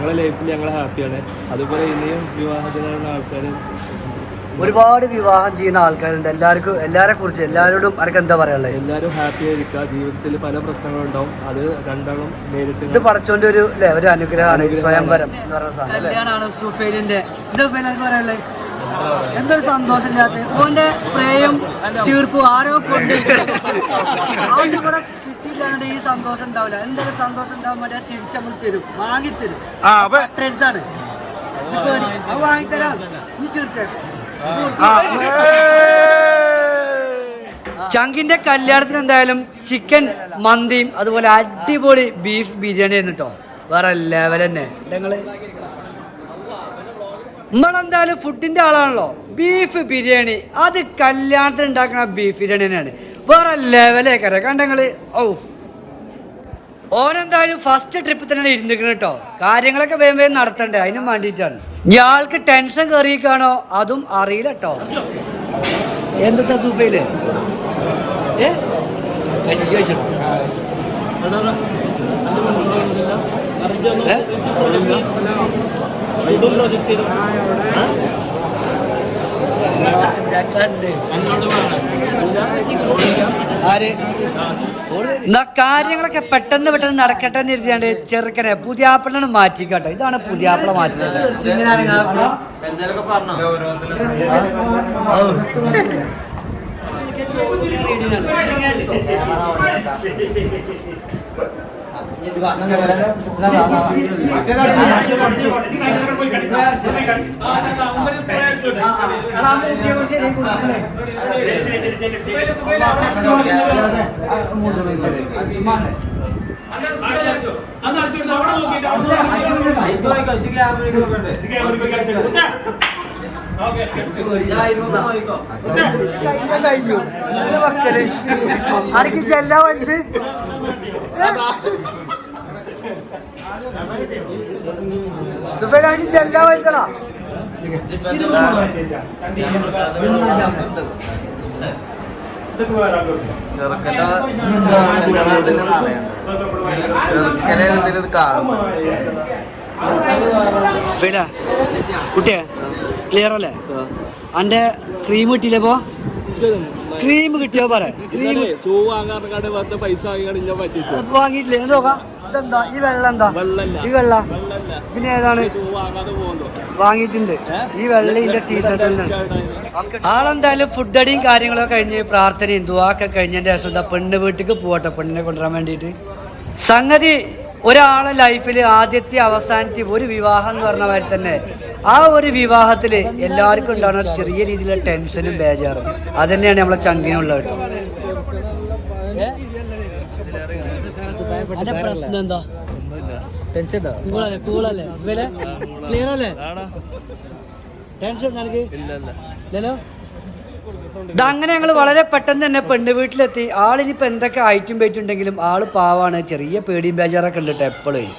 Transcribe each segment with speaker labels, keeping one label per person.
Speaker 1: ഞങ്ങളുടെ ലൈഫിൽ ഞങ്ങൾ ഹാപ്പിയാണ്. അതുപോലെ ഇനിയും വിവാഹത്തിനുള്ള ആൾക്കാർ
Speaker 2: ഒരുപാട് വിവാഹം ചെയ്യുന്ന ആൾക്കാരുണ്ട്. എല്ലാരെ കുറിച്ച് എല്ലാവരോടും അനക്ക് എന്താ പറയാനുള്ളത്?
Speaker 1: എല്ലാവരും ഹാപ്പി ആയിരിക്കുക. ജീവിതത്തിൽ പല പ്രശ്നങ്ങളുണ്ടാവും, അത് രണ്ടാളും നേരിട്ട്.
Speaker 2: ഇത് പടച്ചോന്റെ ഒരു അനുഗ്രഹമാണ് സ്വയംവരം എന്ന് പറയുന്ന സാധനം. കല്യാണമാണ് സുഫൈലിന്റെ. എന്താ പറയാനുള്ളത്? എന്തൊരു സന്തോഷമില്ലാത്ത ഓന്റെ സ്പ്രേയും ചീർപ്പും ആരോ കൊണ്ട് അവന്റെ കൂടെ കിട്ടിയില്ലാണ്ട് ഈ സന്തോഷം ഉണ്ടാവില്ല. എന്തൊരു സന്തോഷം ഉണ്ടാവാൻ വേണ്ടി തിരിച്ച് നമ്മൾ തരും, വാങ്ങിത്തരും. അടുത്താണ് അത് വാങ്ങിത്തരാം. നീ തീർച്ചയായിട്ടും ചങ്കിന്റെ കല്യാണത്തിന് എന്തായാലും ചിക്കൻ മന്തിയും അതുപോലെ അടിപൊളി ബീഫ് ബിരിയാണി ആയിരുന്നു കേട്ടോ. വേറെ ലെവൽ തന്നെ. നമ്മളെന്തായാലും ഫുഡിന്റെ ആളാണല്ലോ. ബീഫ് ബിരിയാണി അത് കല്യാണത്തിന് ഉണ്ടാക്കുന്ന ബീഫ് ബിരിയാണി തന്നെയാണ്. വേറെ ലെവലേക്കാരെ കണ്ടങ്ങള്. ഓനെന്തായാലും ഫസ്റ്റ് ട്രിപ്പ് തന്നെ ഇരുന്നിരിക്കണം കേട്ടോ. കാര്യങ്ങളൊക്കെ വേഗം നടത്തണ്ടേ, അതിനും വേണ്ടിയിട്ടാണ്. ഇയാൾക്ക് ടെൻഷൻ കയറിയിക്കാണോ അതും അറിയില്ല കേട്ടോ. എന്താ സൂപ്പയില് കാര്യങ്ങളൊക്കെ പെട്ടെന്ന് നടക്കട്ടെ എന്ന് എഴുതിയാണ്ട് ചെറുക്കനെ പുതിയാപ്പിളാണ് മാറ്റിക്കാട്ടോ. ഇതാണ് പുതിയാപ്പിള മാറ്റുന്നത്. കഴിഞ്ഞു മക്കള് അനക്ക് ചെല്ലാ വലുത് സുഫേൽ അനക്ക് ചെല്ലാ വലുതടാ. കുട്ടിയെ ക്ലിയർ അല്ലേ? അന്റെ ക്രീം കിട്ടിയില്ലപ്പോ? ക്രീം കിട്ടിയോ പറ. വാങ്ങിയിട്ടില്ലേ? നോക്കാം. ഇതെന്താ ഈ വെള്ളം? എന്താ ഈ വെള്ള? പിന്നെ ഏതാണ് വാങ്ങിയിട്ടുണ്ട്? ഈ വെള്ളത്തിന്റെ ടീഷർട്ട്. ആളെന്തായാലും ഫുഡ് അടിയും കാര്യങ്ങളൊക്കെ കഴിഞ്ഞ് പ്രാർത്ഥനയും ദുആക്കെ കഴിഞ്ഞതിന്റെ ശേഷം എന്താ പെണ്ണ് വീട്ടിലേക്ക് പോകട്ടെ, പെണ്ണിനെ കൊണ്ടുവരാൻ വേണ്ടിയിട്ട്. സംഗതി ഒരാളെ ലൈഫിൽ ആദ്യത്തെ അവസാനത്തെ ഒരു വിവാഹം എന്ന് പറഞ്ഞ മാതിരി തന്നെ ആ ഒരു വിവാഹത്തിൽ എല്ലാവർക്കും ഉണ്ടാകുന്ന ചെറിയ രീതിയിലുള്ള ടെൻഷനും ബേജാറും അത് തന്നെയാണ് നമ്മളെ ചങ്കിനുള്ളത് കേട്ടോ. പ്രശ്നം എന്താ? ടെൻഷൻ ക്ലിയർ അല്ലേ? ടെൻഷൻ ഇല്ലല്ലോ. ഇതങ്ങനെ ഞങ്ങൾ വളരെ പെട്ടെന്ന് തന്നെ പെണ്ണ് വീട്ടിലെത്തി. ആളിനിപ്പോൾ എന്തൊക്കെ ഐറ്റും പേറ്റുണ്ടെങ്കിലും ആള് പാവാണ്. ചെറിയ പേടിയും ബേജാറൊക്കെ ഉണ്ട് കേട്ടോ എപ്പോഴും.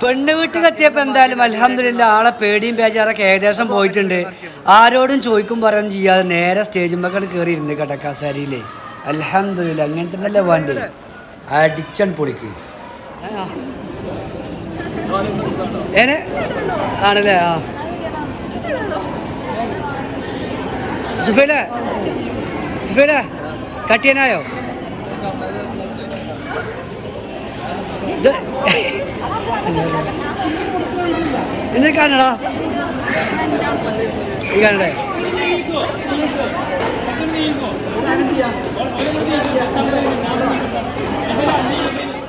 Speaker 2: പെണ്ണ് വീട്ടിൽ എത്തിയപ്പോൾ എന്തായാലും അൽഹംദുലില്ലാ ആളെ പേടിയും ബേജാറൊക്കെ ഏകദേശം പോയിട്ടുണ്ട്. ആരോടും ചോദിക്കും പറയാൻ ചെയ്യാതെ നേരെ സ്റ്റേജിന്മേക്കാണ് കയറി ഇരുന്ന് കേട്ടോ കസേരയിലേ. അൽഹംദുലില്ലാ അങ്ങനെ തന്നെയല്ലേ വേണ്ടി. അടിച്ചൺ പൊളിക്ക് ആണല്ലേ? ആ സുഫേല കട്ട് ചെയ്യാനായോ? എന്നെ കാണടാ ഈ കാണണ്ടേ?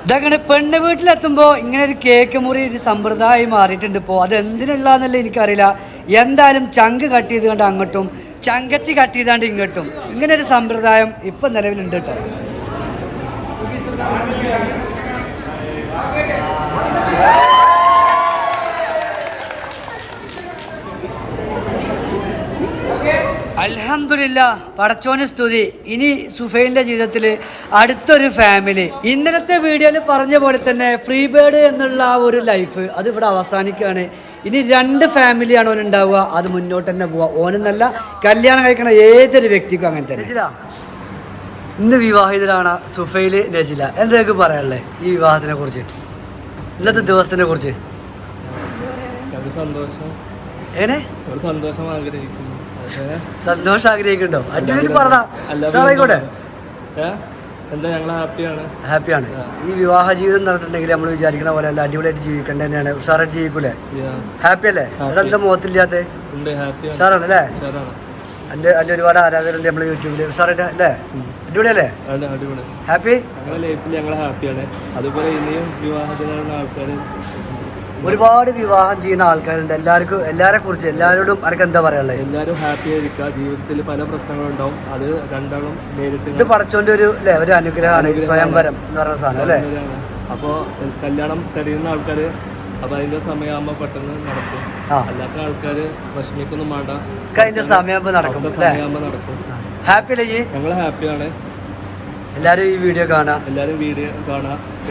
Speaker 2: ഇതങ്ങനെ പെണ്ണ് വീട്ടിലെത്തുമ്പോൾ ഇങ്ങനെ ഒരു കേക്ക് മുറി ഒരു സമ്പ്രദായം മാറിയിട്ടുണ്ട്. ഇപ്പോൾ അത് എന്തിനുള്ളതെന്നല്ല എനിക്കറിയില്ല. എന്തായാലും ചങ്ക് കട്ട് ചെയ്ത് കൊണ്ട് അങ്ങോട്ടും ചങ്കത്തി കട്ട് ചെയ്താണ്ട് ഇങ്ങോട്ടും ഇങ്ങനെ ഒരു സമ്പ്രദായം ഇപ്പം നിലവിലുണ്ട് കേട്ടോ. അൽഹംദുലില്ലാ പടച്ചോന് സ്തുതി. ഇനി സുഫൈലിന്റെ ജീവിതത്തിൽ അടുത്തൊരു ഫാമിലി. ഇന്നലത്തെ വീഡിയോയിൽ പറഞ്ഞ പോലെ തന്നെ ഫ്രീ ബേർഡ് എന്നുള്ള ആ ഒരു ലൈഫ് അത് ഇവിടെ അവസാനിക്കുകയാണ്. ഇനി 2 ഫാമിലിയാണ് ഓൻ ഉണ്ടാവുക, അത് മുന്നോട്ട് തന്നെ പോവുക. ഓനെന്നല്ല, കല്യാണം കഴിക്കണ ഏതൊരു വ്യക്തിക്കും അങ്ങനെ തന്നെ. നജില, ഇന്ന് വിവാഹിതരാണ് സുഫൈൽ, നജില. എന്തൊക്കെ പറയാനുള്ളത് ഈ വിവാഹത്തിനെ കുറിച്ച്, ഇന്നത്തെ ദിവസത്തിനെ കുറിച്ച്? സന്തോഷം ആഗ്രഹിക്കുന്നുണ്ടോ? അടിപൊളി പറഞ്ഞോട്ടെ.
Speaker 1: എന്താ, ഞങ്ങൾ
Speaker 2: ഹാപ്പിയാണ്. ഈ വിവാഹ ജീവിതം നടന്നിട്ടുണ്ടെങ്കിൽ നമ്മൾ വിചാരിക്കുന്ന പോലെ അല്ല, അടിപൊളിയായിട്ട് ജീവിക്കേണ്ടത് തന്നെയാണ്. ഉഷാറായിട്ട് ജീവിക്കൂലേ? ഹാപ്പി അല്ലേ? എന്താ മുഖത്തില്ലാത്ത? ഉഷാറാണ് അല്ലേ? എൻ്റെ ഒരുപാട് ആരാധകരുണ്ട് നമ്മൾ യൂട്യൂബിൽ. ഉഷാറായിട്ട് അല്ലേ? അടിപൊളിയല്ലേ? ഹാപ്പി. ഒരുപാട് വിവാഹം ചെയ്യുന്ന ആൾക്കാരുണ്ട്. എല്ലാരെ കുറിച്ച് എല്ലാവരോടും അനക്ക് എന്താ പറയാനുള്ളത്?
Speaker 1: എല്ലാവരും ഹാപ്പി ആയിരിക്കുക. ജീവിതത്തിൽ പല പ്രശ്നങ്ങളുണ്ടാവും, അത് രണ്ടാളും നേരിട്ട്.
Speaker 2: ഇത് പടച്ചോന്റെ ഒരു അനുഗ്രഹമാണ് സ്വയംവരം എന്ന് പറഞ്ഞ സാധനം അല്ലേ?
Speaker 1: അപ്പോൾ കല്യാണം കഴിയുന്ന ആൾക്കാര് അപ്പൊ അതിന്റെ സമയമാകുമ്പോ പെട്ടെന്ന് നടക്കും. അല്ലാത്ത ആൾക്കാര് വിഷമിക്കൊന്നും വേണ്ട,
Speaker 2: അതിന്റെ സമയമാകുമ്പോ നടക്കും. ഹാപ്പി അല്ലേ?
Speaker 1: ഞങ്ങൾ ഹാപ്പിയാണ്.
Speaker 2: എല്ലാരും ഈ വീഡിയോ കാണാം.